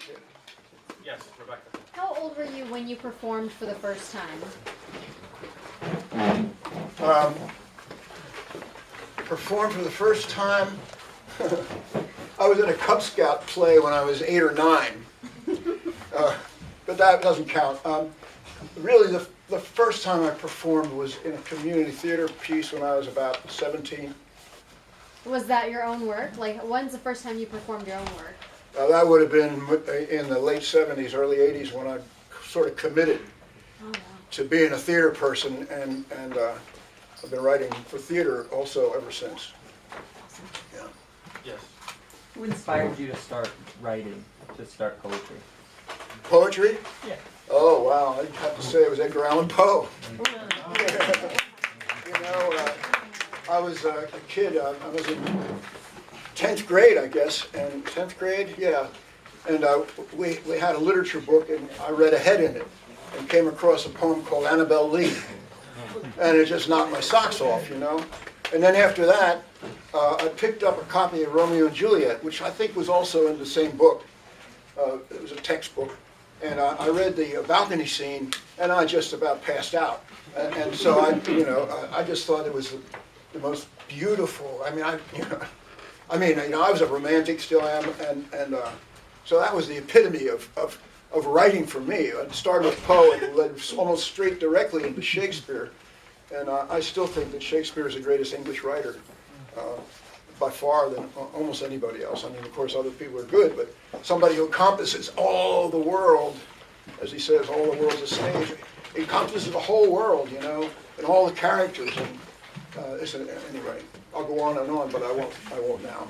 appreciate it. Yes, Rebecca. How old were you when you performed for the first time? Performed for the first time. I was in a Cub Scout play when I was 8 or 9, but that doesn't count. Really, the first time I performed was in a community theater piece when I was about 17. Was that your own work? Like, when's the first time you performed your own work? That would have been in the late 70s, early 80s, when I sort of committed to being a theater person, and I've been writing for theater also ever since. Yeah. Yes. Who inspired you to start writing, to start poetry? Poetry? Yeah. Oh, wow. I'd have to say it was Edgar Allan Poe. You know, I was a kid. I was in 10th grade, I guess, and 10th grade, yeah. And we had a literature book, and I read ahead in it and came across a poem called Annabel Lee. And it just knocked my socks off, you know. And then after that, I picked up a copy of Romeo and Juliet, which I think was also in the same book. It was a textbook. And I read the balcony scene, and I just about passed out. And so I just thought it was the most beautiful. I mean, I was a romantic, still am, and so that was the epitome of writing for me. It started with Poe and led almost straight directly into Shakespeare. And I still think that Shakespeare is the greatest English writer by far than almost anybody else. I mean, of course, other people are good, but somebody who encompasses all the world, as he says, all the world's a stage. It encompasses the whole world, you know, and all the characters. And anyway, I'll go on and on, but I won't now.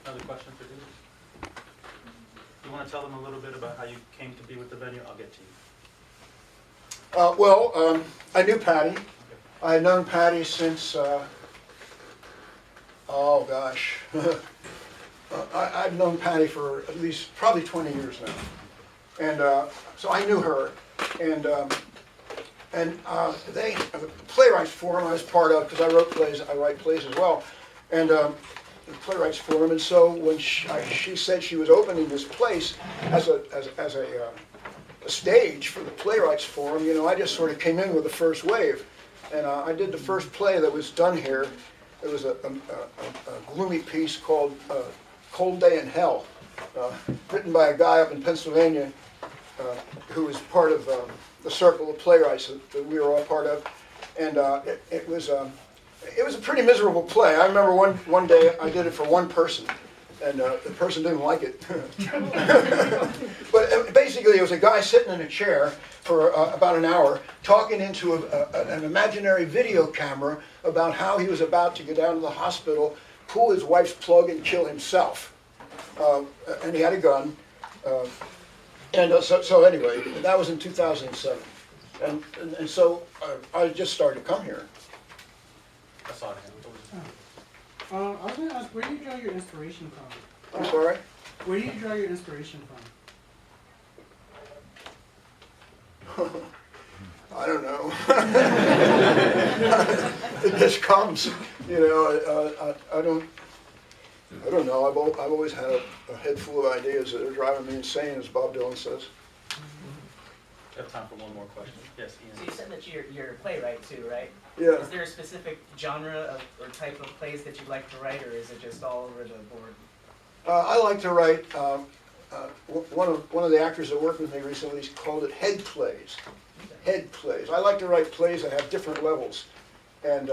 Another question for David? You want to tell them a little bit about how you came to be with the venue? I'll get to you. I knew Patty. I had known Patty since, oh gosh, I've known Patty for at least probably 20 years now. And so I knew her. And the Playwrights Forum I was part of, because I write plays as well. And the Playwrights Forum, and so when she said she was opening this place as a stage for the Playwrights Forum, you know, I just sort of came in with the first wave. And I did the first play that was done here. It was a gloomy piece called Cold Day in Hell, written by a guy up in Pennsylvania who was part of the circle of playwrights that we were all part of. And it was a pretty miserable play. I remember one day I did it for one person, and the person didn't like it. But basically it was a guy sitting in a chair for about an hour talking into an imaginary video camera about how he was about to go down to the hospital, pull his wife's plug and kill himself. And he had a gun. So anyway, that was in 2007. And so I just started to come here. I saw him. I was going to ask, where do you draw your inspiration from? I'm sorry? Where do you draw your inspiration from? I don't know. It just comes, you know. I don't know. I've always had a head full of ideas that are driving me insane, as Bob Dylan says. We have time for one more question. Yes, Ian. So you said that you're a playwright too, right? Yeah. Is there a specific genre or type of plays that you'd like to write, or is it just all over the board? I like to write. One of the actors that worked with me recently called it head plays. Head plays. I like to write plays that have different levels, and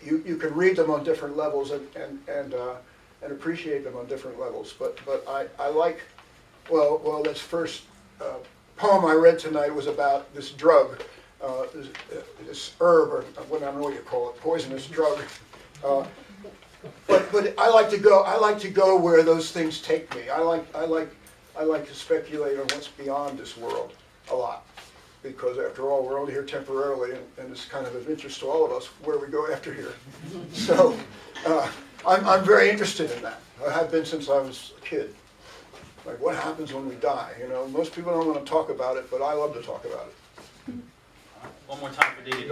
you can read them on different levels and appreciate them on different levels. But I like. Well, this first poem I read tonight was about this drug, this herb, or I don't know what you call it, poisonous drug. But I like to go where those things take me. I like to speculate on what's beyond this world a lot, because after all, we're only here temporarily, and it's kind of of interest to all of us where we go after here. So I'm very interested in that. I have been since I was a kid. Like, what happens when we die? You know, most people don't want to talk about it, but I love to talk about it. One more time for Dee Dee.